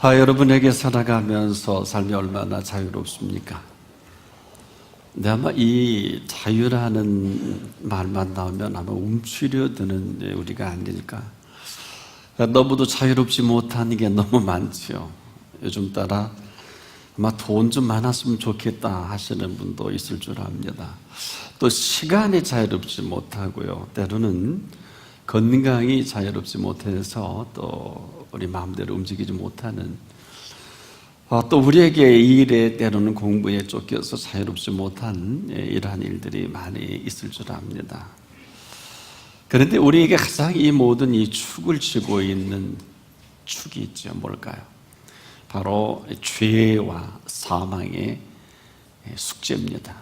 여러분에게 살아가면서 삶이 얼마나 자유롭습니까? 근데 아마 이 자유라는 말만 나오면 아마 움츠려드는 우리가 아닐까. 너무도 자유롭지 못한 게 너무 많죠. 요즘 따라 아마 돈 좀 많았으면 좋겠다 하시는 분도 있을 줄 압니다. 또 시간이 자유롭지 못하고요. 때로는 건강이 자유롭지 못해서 또 우리 마음대로 움직이지 못하는, 또 우리에게 이 일에 때로는 공부에 쫓겨서 자유롭지 못한 이러한 일들이 많이 있을 줄 압니다. 그런데 우리에게 가장 이 모든 이 축을 쥐고 있는 축이 있죠. 뭘까요? 바로 죄와 사망의 숙제입니다.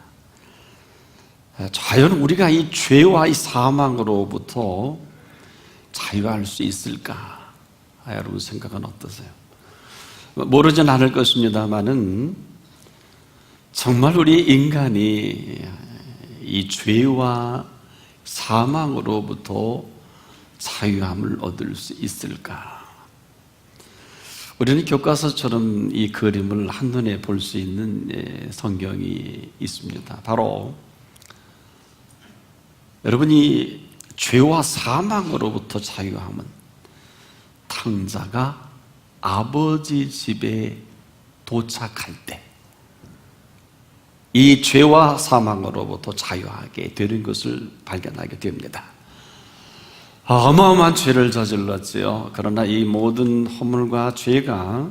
과연 우리가 이 죄와 이 사망으로부터 자유할 수 있을까? 여러분 생각은 어떠세요? 모르진 않을 것입니다만은 정말 우리 인간이 이 죄와 사망으로부터 자유함을 얻을 수 있을까? 우리는 교과서처럼 이 그림을 한눈에 볼 수 있는 성경이 있습니다. 바로 여러분이 죄와 사망으로부터 자유함은 탕자가 아버지 집에 도착할 때 이 죄와 사망으로부터 자유하게 되는 것을 발견하게 됩니다. 어마어마한 죄를 저질렀지요. 그러나 이 모든 허물과 죄가,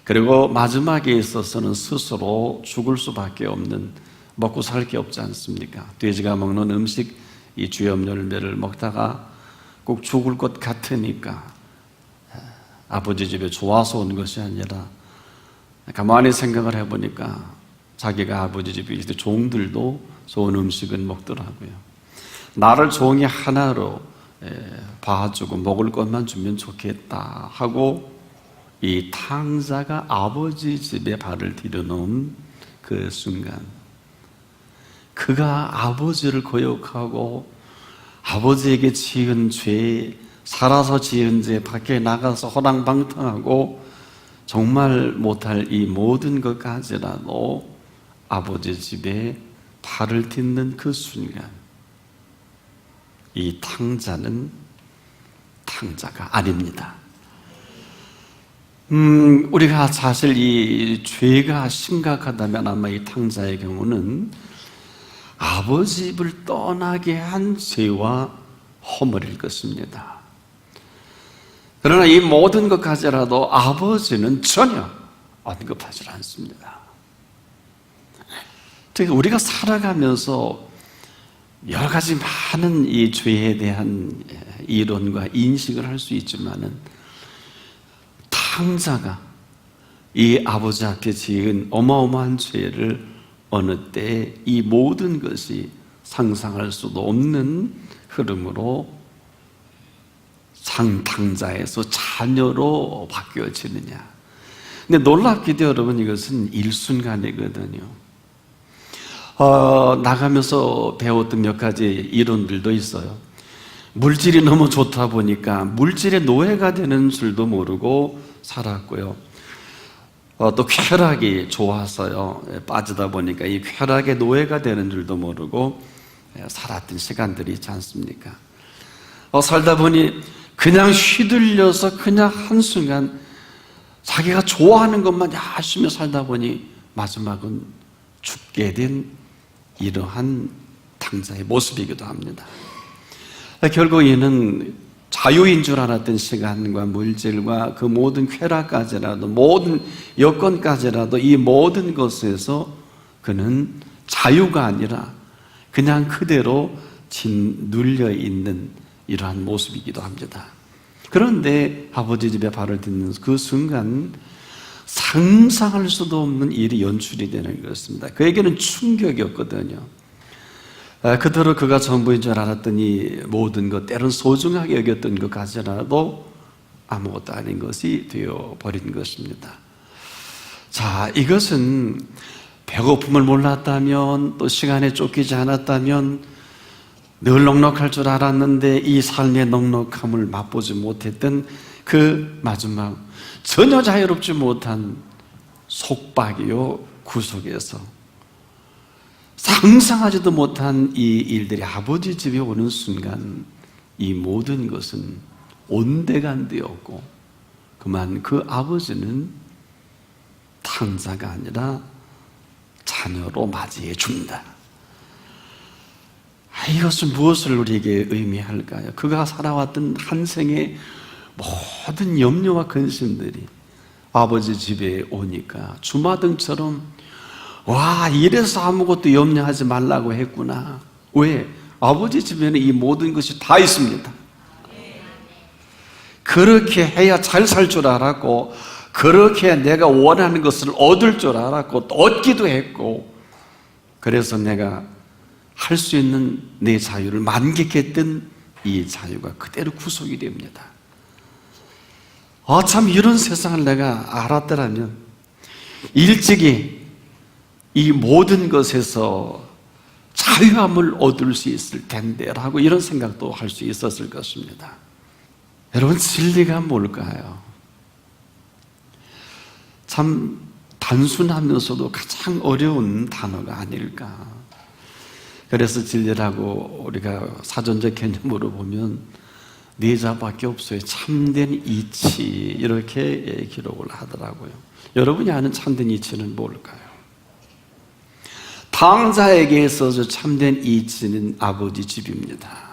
그리고 마지막에 있어서는 스스로 죽을 수밖에 없는, 먹고 살 게 없지 않습니까? 돼지가 먹는 음식, 이 죄업 열매를 먹다가 꼭 죽을 것 같으니까 아버지 집에 좋아서 온 것이 아니라 가만히 생각을 해보니까 자기가 아버지 집에 있을 때 종들도 좋은 음식은 먹더라고요. 나를 종이 하나로 봐주고 먹을 것만 주면 좋겠다 하고 이 탕자가 아버지 집에 발을 들여놓은 그 순간, 그가 아버지를 거역하고 아버지에게 지은 죄, 살아서 지은 죄, 밖에 나가서 허랑방탕하고 정말 못할 이 모든 것까지라도 아버지 집에 발을 딛는 그 순간, 이 탕자는 탕자가 아닙니다. 우리가 사실 이 죄가 심각하다면 아마 이 탕자의 경우는 아버지 집을 떠나게 한 죄와 허물일 것입니다. 그러나 이 모든 것까지라도 아버지는 전혀 언급하지 않습니다. 특히 우리가 살아가면서 여러 가지 많은 이 죄에 대한 이론과 인식을 할 수 있지만은 탕자가 이 아버지 앞에 지은 어마어마한 죄를 어느 때 이 모든 것이 상상할 수도 없는 흐름으로 상탕자에서 자녀로 바뀌어지느냐. 근데 놀랍게도 여러분, 이것은 일순간이거든요. 나가면서 배웠던 몇 가지 이론들도 있어요. 물질이 너무 좋다 보니까 물질의 노예가 되는 줄도 모르고 살았고요. 또 쾌락이 좋아서요, 빠지다 보니까 이 쾌락의 노예가 되는 줄도 모르고 살았던 시간들이 있지 않습니까? 살다 보니 그냥 휘둘려서 그냥 한순간 자기가 좋아하는 것만 열심히 살다 보니 마지막은 죽게 된 이러한 탕자의 모습이기도 합니다. 결국 이는 자유인 줄 알았던 시간과 물질과 그 모든 쾌락까지라도, 모든 여건까지라도 이 모든 것에서 그는 자유가 아니라 그냥 그대로 짓눌려 있는 이러한 모습이기도 합니다. 그런데 아버지 집에 발을 딛는 그 순간 상상할 수도 없는 일이 연출이 되는 것입니다. 그에게는 충격이었거든요. 그대로 그가 전부인 줄 알았더니 모든 것, 때론 소중하게 여겼던 것까지라도 아무것도 아닌 것이 되어버린 것입니다. 자, 이것은 배고픔을 몰랐다면, 또 시간에 쫓기지 않았다면, 늘 넉넉할 줄 알았는데 이 삶의 넉넉함을 맛보지 못했던 그 마지막 전혀 자유롭지 못한 속박이요 구속에서 상상하지도 못한 이 일들이 아버지 집에 오는 순간 이 모든 것은 온데간데였고 그만 그 아버지는 탕자가 아니라 자녀로 맞이해 준다. 이것은 무엇을 우리에게 의미할까요? 그가 살아왔던 한 생의 모든 염려와 근심들이 아버지 집에 오니까 주마등처럼 와, 이래서 아무것도 염려하지 말라고 했구나. 왜? 아버지 집에는 이 모든 것이 다 있습니다. 그렇게 해야 잘 살 줄 알았고, 그렇게 내가 원하는 것을 얻을 줄 알았고, 또 얻기도 했고, 그래서 내가 할 수 있는 내 자유를 만끽했던 이 자유가 그대로 구속이 됩니다. 참 이런 세상을 내가 알았더라면 일찍이 이 모든 것에서 자유함을 얻을 수 있을 텐데 라고 이런 생각도 할 수 있었을 것입니다. 여러분, 진리가 뭘까요? 참 단순하면서도 가장 어려운 단어가 아닐까. 그래서 진리라고 우리가 사전적 개념으로 보면 네 자밖에 없어요. 참된 이치, 이렇게 기록을 하더라고요. 여러분이 아는 참된 이치는 뭘까요? 탕자에게 있어서 참된 이치는 아버지 집입니다.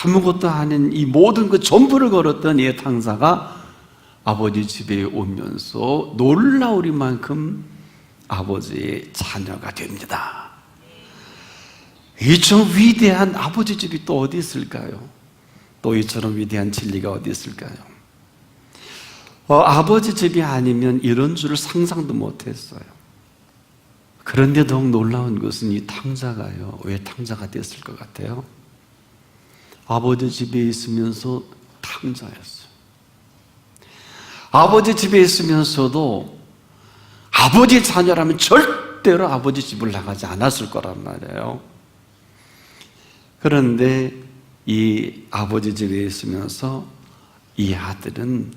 아무것도 아닌 이 모든 그 전부를 걸었던 이 탕자가 아버지 집에 오면서 놀라우리만큼 아버지의 자녀가 됩니다. 이처럼 위대한 아버지 집이 또 어디 있을까요? 또 이처럼 위대한 진리가 어디 있을까요? 아버지 집이 아니면 이런 줄을 상상도 못했어요. 그런데 더욱 놀라운 것은 이 탕자가요. 왜 탕자가 됐을 것 같아요? 아버지 집에 있으면서 탕자였어요. 아버지 집에 있으면서도 아버지 자녀라면 절대로 아버지 집을 나가지 않았을 거란 말이에요. 그런데 이 아버지 집에 있으면서 이 아들은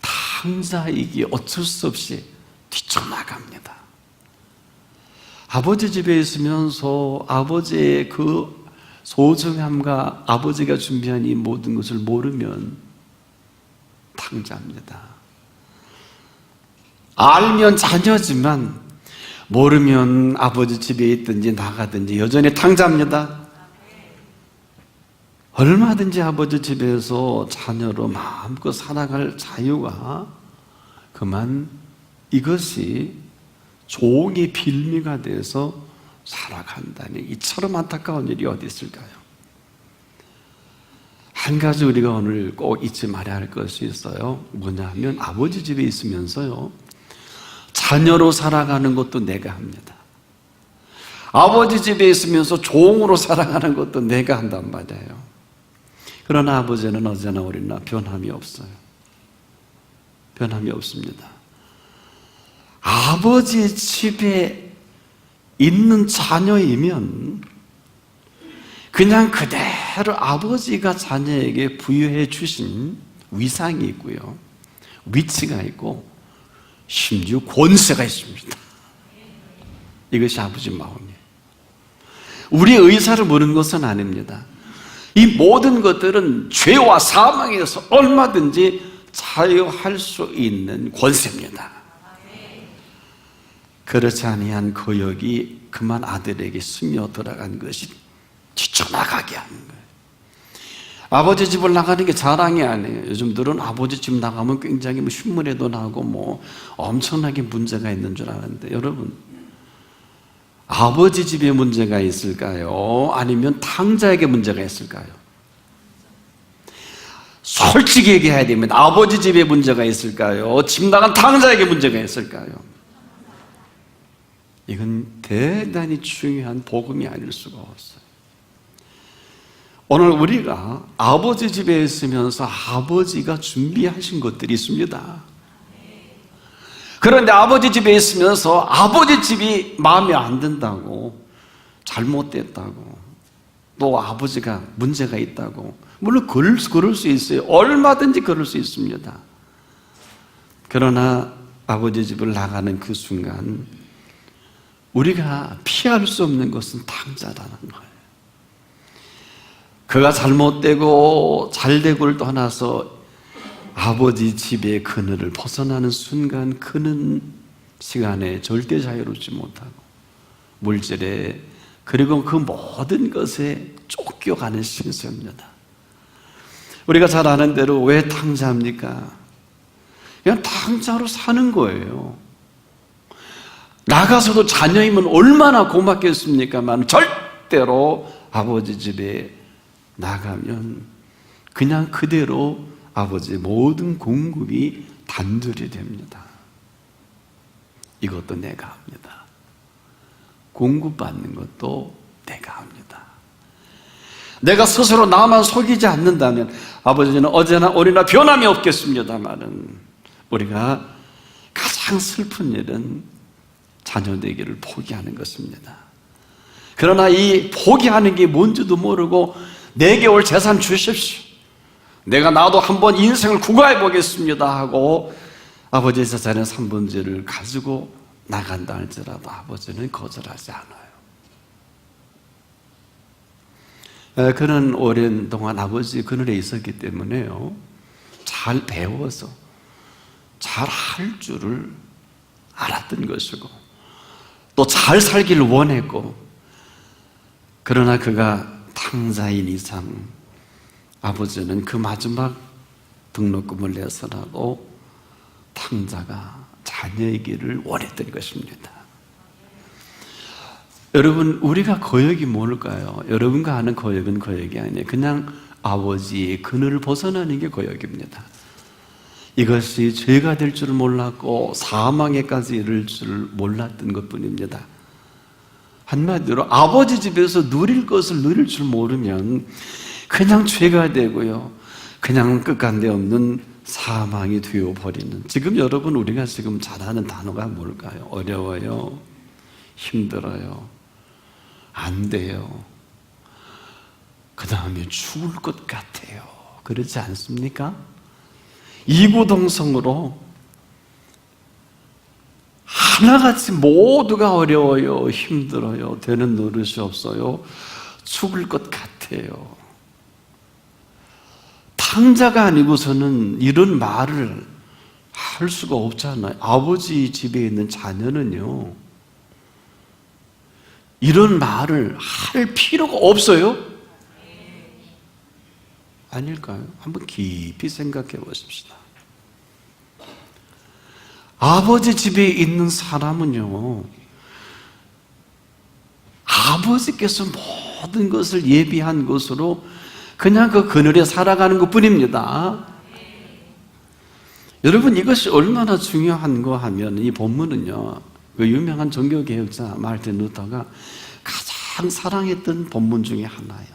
탕자이기에 어쩔 수 없이 뛰쳐나갑니다. 아버지 집에 있으면서 아버지의 그 소중함과 아버지가 준비한 이 모든 것을 모르면 탕자입니다. 알면 자녀지만 모르면 아버지 집에 있든지 나가든지 여전히 탕자입니다. 얼마든지 아버지 집에서 자녀로 마음껏 살아갈 자유가 그만 이것이 종의 빌미가 돼서 살아간다니 이처럼 안타까운 일이 어디 있을까요? 한 가지 우리가 오늘 꼭 잊지 말아야 할 것이 있어요. 뭐냐면 아버지 집에 있으면서요 자녀로 살아가는 것도 내가 합니다. 아버지 집에 있으면서 종으로 살아가는 것도 내가 한단 말이에요. 그러나 아버지는 어제나 오리나 변함이 없어요. 변함이 없습니다. 아버지 집에 있는 자녀이면 그냥 그대로 아버지가 자녀에게 부여해 주신 위상이 있고요, 위치가 있고 심지어 권세가 있습니다. 이것이 아버지 마음이에요. 우리의 의사를 모르는 것은 아닙니다. 이 모든 것들은 죄와 사망에서 얼마든지 자유할 수 있는 권세입니다. 그렇지 아니한 거역이 그만 아들에게 스며들어간 것이 뛰쳐나가게 하는 거예요. 아버지 집을 나가는 게 자랑이 아니에요. 요즘들은 아버지 집 나가면 굉장히 흉물에도 나고 엄청나게 문제가 있는 줄 아는데, 여러분, 아버지 집에 문제가 있을까요? 아니면 탕자에게 문제가 있을까요? 솔직히 얘기해야 됩니다. 아버지 집에 문제가 있을까요? 집 나간 탕자에게 문제가 있을까요? 이건 대단히 중요한 복음이 아닐 수가 없어요. 오늘 우리가 아버지 집에 있으면서 아버지가 준비하신 것들이 있습니다. 그런데 아버지 집에 있으면서 아버지 집이 마음에 안 든다고, 잘못됐다고, 또 아버지가 문제가 있다고. 물론 그럴 수 있어요. 얼마든지 그럴 수 있습니다. 그러나 아버지 집을 나가는 그 순간 우리가 피할 수 없는 것은 탕자라는 거예요. 그가 잘못되고 잘되고를 떠나서 아버지 집의 그늘을 벗어나는 순간 그는 시간에 절대 자유롭지 못하고 물질에 그리고 그 모든 것에 쫓겨가는 신세입니다. 우리가 잘 아는 대로 왜 탕자입니까? 그냥 탕자로 사는 거예요. 나가서도 자녀이면 얼마나 고맙겠습니까만 절대로 아버지 집에 나가면 그냥 그대로 아버지의 모든 공급이 단절이 됩니다. 이것도 내가 합니다. 공급받는 것도 내가 합니다. 내가 스스로 나만 속이지 않는다면 아버지는 어제나 오늘이나 변함이 없겠습니다만은 우리가 가장 슬픈 일은 자녀 되기를 포기하는 것입니다. 그러나 이 포기하는 게 뭔지도 모르고 내게 올 재산 주십시오. 내가 나도 한번 인생을 구가해 보겠습니다 하고 아버지의 재산의 3분의1을 가지고 나간다 할지라도 아버지는 거절하지 않아요. 그는 오랜 동안 아버지 그늘에 있었기 때문에요, 잘 배워서 잘 할 줄을 알았던 것이고 또 잘 살기를 원했고, 그러나 그가 탕자인 이상 아버지는 그 마지막 등록금을 내서라도 탕자가 자녀이기를 원했던 것입니다. 여러분, 우리가 거역이 뭘까요? 여러분과 하는 거역은 거역이 아니에요. 그냥 아버지의 그늘을 벗어나는 게 거역입니다. 이것이 죄가 될 줄 몰랐고 사망에까지 이를 줄 몰랐던 것뿐입니다. 한마디로 아버지 집에서 누릴 것을 누릴 줄 모르면 그냥 죄가 되고요, 그냥 끝간데 없는 사망이 되어버리는. 지금 여러분, 우리가 지금 잘하는 단어가 뭘까요? 어려워요, 힘들어요, 안 돼요, 그 다음에 죽을 것 같아요. 그렇지 않습니까? 이구동성으로 하나같이 모두가 어려워요, 힘들어요, 되는 노릇이 없어요, 죽을 것 같아요. 탕자가 아니고서는 이런 말을 할 수가 없잖아요. 아버지 집에 있는 자녀는요, 이런 말을 할 필요가 없어요? 아닐까요? 한번 깊이 생각해 보십시다. 아버지 집에 있는 사람은요, 아버지께서 모든 것을 예비한 것으로 그냥 그 그늘에 살아가는 것 뿐입니다. 여러분, 이것이 얼마나 중요한 거 하면, 이 본문은요, 그 유명한 종교개혁자 마르틴 루터가 가장 사랑했던 본문 중에 하나예요.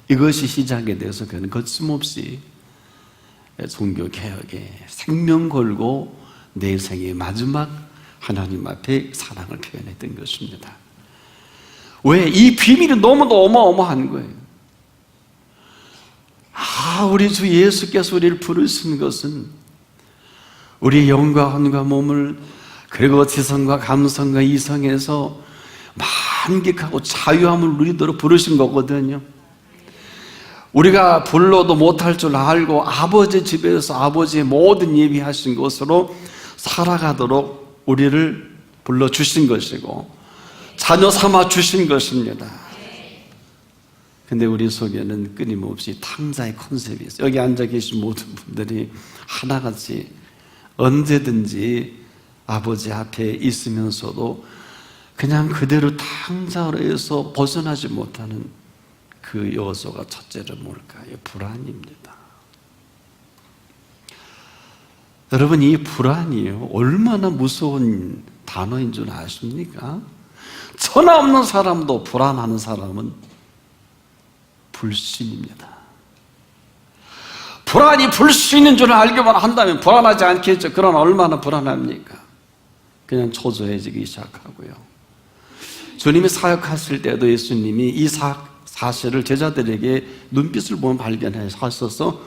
이것이 시작에 대해서 그는 거침없이 종교개혁에 생명 걸고 내 생의 마지막 하나님 앞에 사랑을 표현했던 것입니다. 왜? 이 비밀이 너무도 어마어마한 거예요. 우리 주 예수께서 우리를 부르신 것은 우리의 영과 혼과 몸을, 그리고 지성과 감성과 이성에서 만끽하고 자유함을 누리도록 부르신 거거든요. 우리가 불러도 못할 줄 알고 아버지 집에서 아버지의 모든 예비하신 것으로 살아가도록 우리를 불러주신 것이고 자녀 삼아 주신 것입니다. 근데 우리 속에는 끊임없이 탕자의 컨셉이 있어요. 여기 앉아 계신 모든 분들이 하나같이 언제든지 아버지 앞에 있으면서도 그냥 그대로 탕자로에서 벗어나지 못하는 그 요소가 첫째로 뭘까요? 불안입니다. 여러분, 이 불안이요, 얼마나 무서운 단어인 줄 아십니까? 천하 없는 사람도 불안하는 사람은 불신입니다. 불안이 불신인 줄 알기만 한다면 불안하지 않겠죠. 그러나 얼마나 불안합니까? 그냥 초조해지기 시작하고요. 주님이 사역하실 때도 예수님이 이 사실을 제자들에게 눈빛을 보면 발견하셔서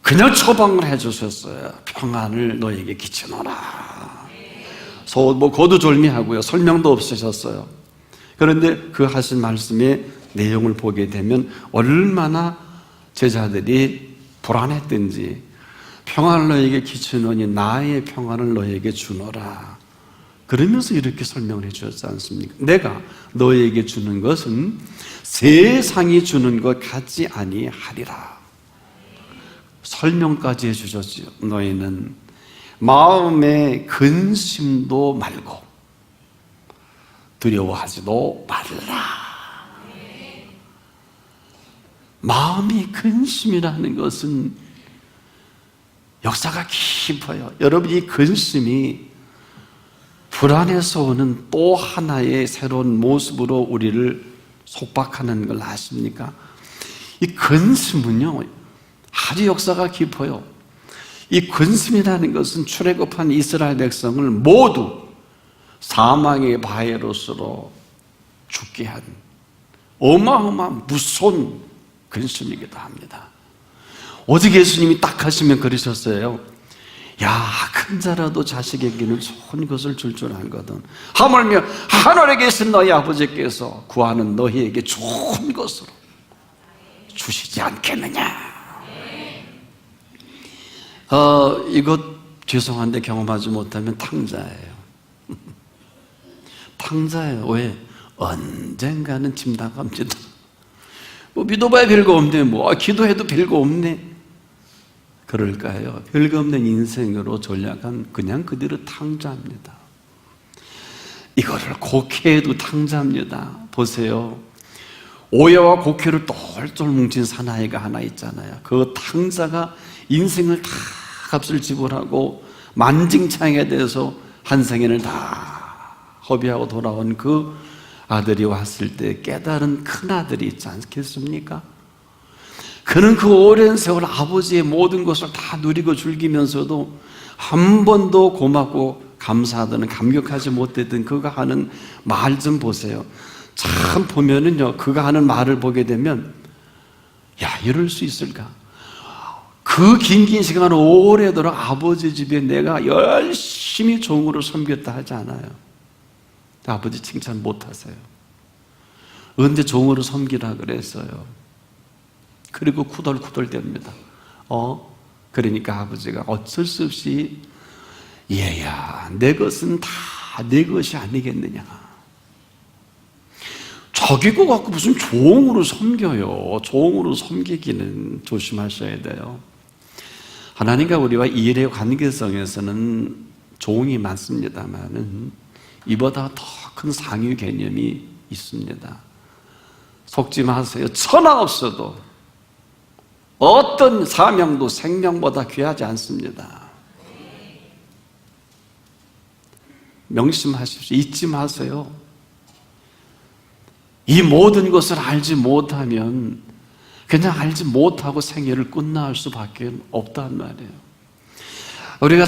그냥 처방을 해주셨어요. 평안을 너에게 끼치노라. 거두절미하고요. 설명도 없으셨어요. 그런데 그 하신 말씀의 내용을 보게 되면 얼마나 제자들이 불안했든지, 평안을 너에게 끼치노니 나의 평안을 너에게 주노라. 그러면서 이렇게 설명을 해 주셨지 않습니까? 내가 너에게 주는 것은 세상이 주는 것 같지 아니하리라. 설명까지 해 주셨지요. 너희는 마음에 근심도 말고 두려워하지도 말라. 마음이 근심이라는 것은 역사가 깊어요. 여러분, 이 근심이 불안에서 오는 또 하나의 새로운 모습으로 우리를 속박하는 걸 아십니까? 이 근심은요, 아주 역사가 깊어요. 이 근심이라는 것은 출애굽한 이스라엘 백성을 모두 사망의 바위로스로 죽게 한 어마어마한 무서운 근심이기도 합니다. 오직 예수님이 딱 하시면 그러셨어요. 야, 큰 자라도 자식에게는 좋은 것을 줄 줄 알거든. 하물며 하늘에 계신 너희 아버지께서 구하는 너희에게 좋은 것으로 주시지 않겠느냐. 이것 죄송한데 경험하지 못하면 탕자예요. 탕자예요. 왜? 언젠가는 집 나갑니다. 믿어봐야 별거 없네. 기도해도 별거 없네. 그럴까요? 별거 없는 인생으로 전락한 그냥 그대로 탕자입니다. 이거를 곡해도 탕자입니다. 보세요. 오해와 곡해를 똘똘 뭉친 사나이가 하나 있잖아요. 그 탕자가 인생을 다 값을 지불하고 만징창에 대해서 한 생애를 다 허비하고 돌아온 그 아들이 왔을 때 깨달은 큰 아들이 있지 않겠습니까? 그는 그 오랜 세월 아버지의 모든 것을 다 누리고 즐기면서도 한 번도 고맙고 감사하다는 감격하지 못했던 그가 하는 말 좀 보세요. 참 보면은요, 그가 하는 말을 보게 되면 야, 이럴 수 있을까? 그 긴 시간 오래도록 아버지 집에 내가 열심히 종으로 섬겼다 하지 않아요. 아버지 칭찬 못 하세요. 그런데 종으로 섬기라 그랬어요. 그리고 쿠덜쿠덜댑니다. 그러니까 아버지가 어쩔 수 없이 얘야, 내 것은 다 내 것이 아니겠느냐. 자기 거 갖고 무슨 종으로 섬겨요. 종으로 섬기기는 조심하셔야 돼요. 하나님과 우리와 일의 관계성에서는 종이 많습니다만은 이보다 더 큰 상위 개념이 있습니다. 속지 마세요. 천하 없어도 어떤 사명도 생명보다 귀하지 않습니다. 명심하십시오. 잊지 마세요. 이 모든 것을 알지 못하면 그냥 알지 못하고 생애를 끝나갈 수밖에 없단 말이에요. 우리가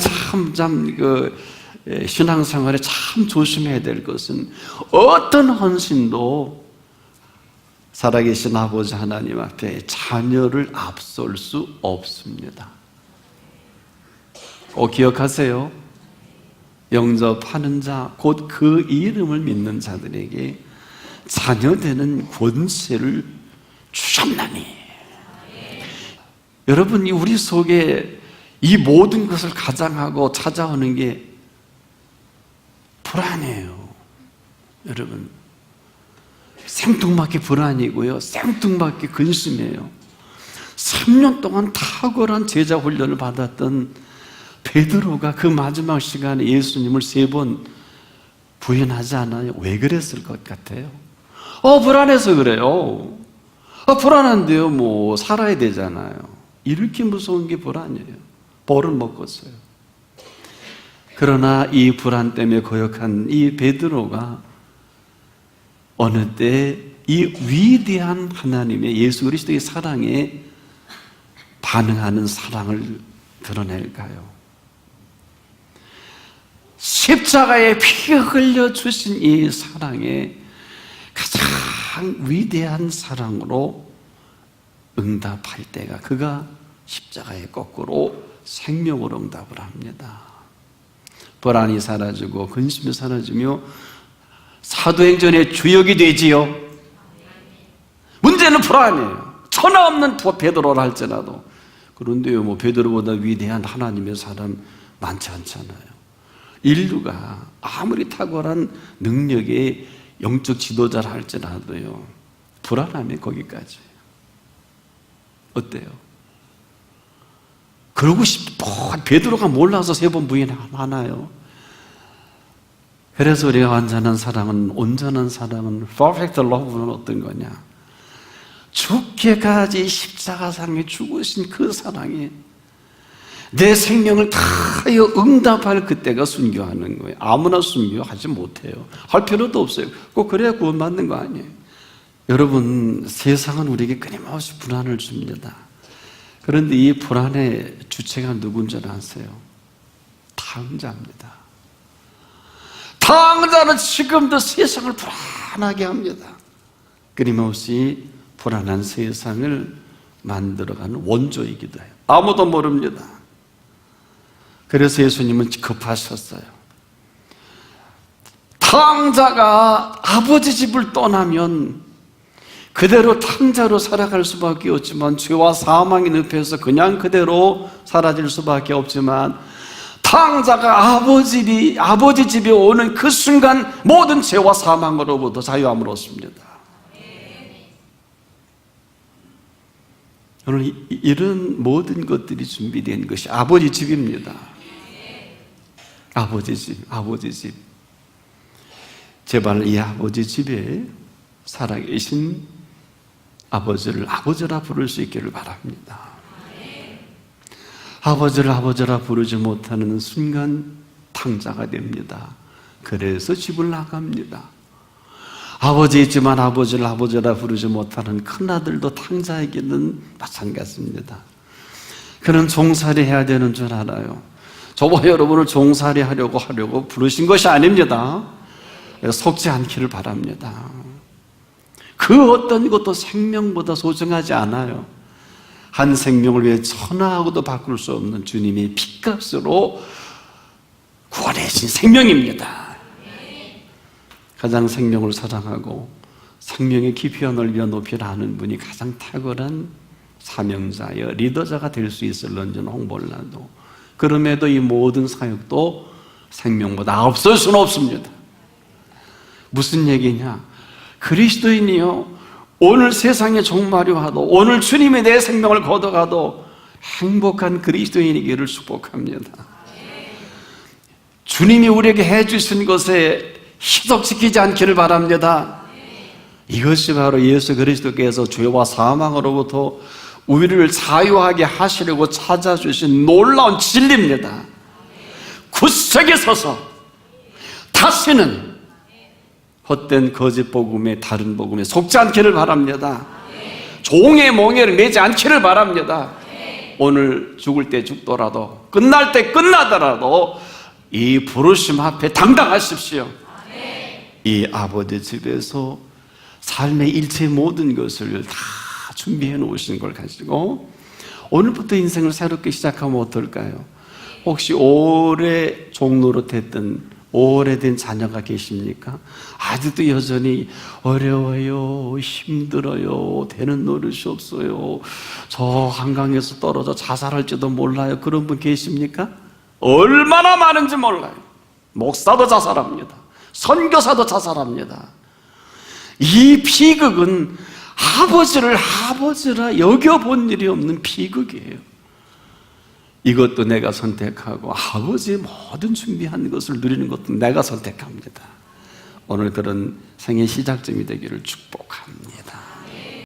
신앙생활에 참 조심해야 될 것은 어떤 헌신도 살아계신 아버지 하나님 앞에 자녀를 앞설 수 없습니다. 꼭 기억하세요. 영접하는 자, 곧 그 이름을 믿는 자들에게 자녀되는 권세를 주셨나니. 여러분, 우리 속에 이 모든 것을 가장하고 찾아오는 게 불안해요. 여러분, 생뚱맞게 불안이고요, 생뚱맞게 근심이에요. 3년 동안 탁월한 제자 훈련을 받았던 베드로가 그 마지막 시간에 예수님을 3번 부인하지 않아요? 왜 그랬을 것 같아요? 불안해서 그래요. 불안한데요, 살아야 되잖아요. 이렇게 무서운 게 불안이에요. 벌을 먹었어요. 그러나 이 불안 때문에 거역한 이 베드로가 어느 때 이 위대한 하나님의 예수 그리스도의 사랑에 반응하는 사랑을 드러낼까요? 십자가에 피 흘려 주신 이 사랑에 가장 위대한 사랑으로 응답할 때가 그가 십자가에 거꾸로 생명으로 응답을 합니다. 불안이 사라지고 근심이 사라지며 사도행전의 주역이 되지요. 문제는 불안이에요. 천하 없는 베드로라 할지라도. 그런데요, 뭐 베드로보다 위대한 하나님의 사람 많지 않잖아요. 인류가 아무리 탁월한 능력의 영적 지도자라 할지라도요, 불안함이 거기까지. 어때요? 그러고 베드로가 몰라서 3번 부인하나요? 그래서 우리가 완전한 사랑은, 온전한 사랑은, perfect love는 어떤 거냐? 죽게까지 십자가상에 죽으신 그 사랑이 내 생명을 다하여 응답할 그때가 순교하는 거예요. 아무나 순교하지 못해요. 할 필요도 없어요. 꼭 그래야 구원받는 거 아니에요. 여러분, 세상은 우리에게 끊임없이 불안을 줍니다. 그런데 이 불안의 주체가 누군지 아세요? 탕자입니다. 탕자는 지금도 세상을 불안하게 합니다. 끊임없이 불안한 세상을 만들어가는 원조이기도 해요. 아무도 모릅니다. 그래서 예수님은 급하셨어요. 탕자가 아버지 집을 떠나면 그대로 탕자로 살아갈 수밖에 없지만, 죄와 사망의 늪에서 그냥 그대로 사라질 수밖에 없지만, 탕자가 아버지 집에 오는 그 순간 모든 죄와 사망으로부터 자유함을 얻습니다. 오늘 이런 모든 것들이 준비된 것이 아버지 집입니다. 아버지 집. 제발 이 아버지 집에 살아계신 아버지를 아버지라 부를 수 있기를 바랍니다. 아버지를 아버지라 부르지 못하는 순간 탕자가 됩니다. 그래서 집을 나갑니다. 아버지 있지만 아버지를 아버지라 부르지 못하는 큰아들도 탕자에게는 마찬가지입니다. 그는 종살이 해야 되는 줄 알아요. 저와 여러분을 종살이 하려고 부르신 것이 아닙니다. 속지 않기를 바랍니다. 그 어떤 것도 생명보다 소중하지 않아요. 한 생명을 위해 천하하고도 바꿀 수 없는 주님의 핏값으로 구원해주신 생명입니다. 가장 생명을 사랑하고 생명의 깊이와 넓이와 높이를 아는 분이 가장 탁월한 사명자여 리더자가 될 수 있을런지는 홍볼라도, 그럼에도 이 모든 사역도 생명보다 앞설 수는 없습니다. 무슨 얘기냐? 그리스도인이요, 오늘 세상에 종말이와도 오늘 주님이 내 생명을 거둬가도 행복한 그리스도인이기를 축복합니다. 주님이 우리에게 해주신 것에 희석시키지 않기를 바랍니다. 이것이 바로 예수 그리스도께서 죄와 사망으로부터 우리를 자유하게 하시려고 찾아주신 놀라운 진리입니다. 굳세게 서서 다시는 헛된 거짓 복음에, 다른 복음에 속지 않기를 바랍니다. 종의 몽해를 매지 않기를 바랍니다. 오늘 죽을 때 죽더라도, 끝날 때 끝나더라도 이 부르심 앞에 당당하십시오. 이 아버지 집에서 삶의 일체 모든 것을 다 준비해 놓으신 걸 가지고 오늘부터 인생을 새롭게 시작하면 어떨까요? 혹시 오래 종노릇했던 오래된 자녀가 계십니까? 아직도 여전히 어려워요, 힘들어요, 되는 노릇이 없어요, 저 한강에서 떨어져 자살할지도 몰라요, 그런 분 계십니까? 얼마나 많은지 몰라요. 목사도 자살합니다. 선교사도 자살합니다. 이 비극은 아버지를 아버지라 여겨본 일이 없는 비극이에요. 이것도 내가 선택하고 아버지의 모든 준비한 것을 누리는 것도 내가 선택합니다. 오늘 그런 생의 시작점이 되기를 축복합니다.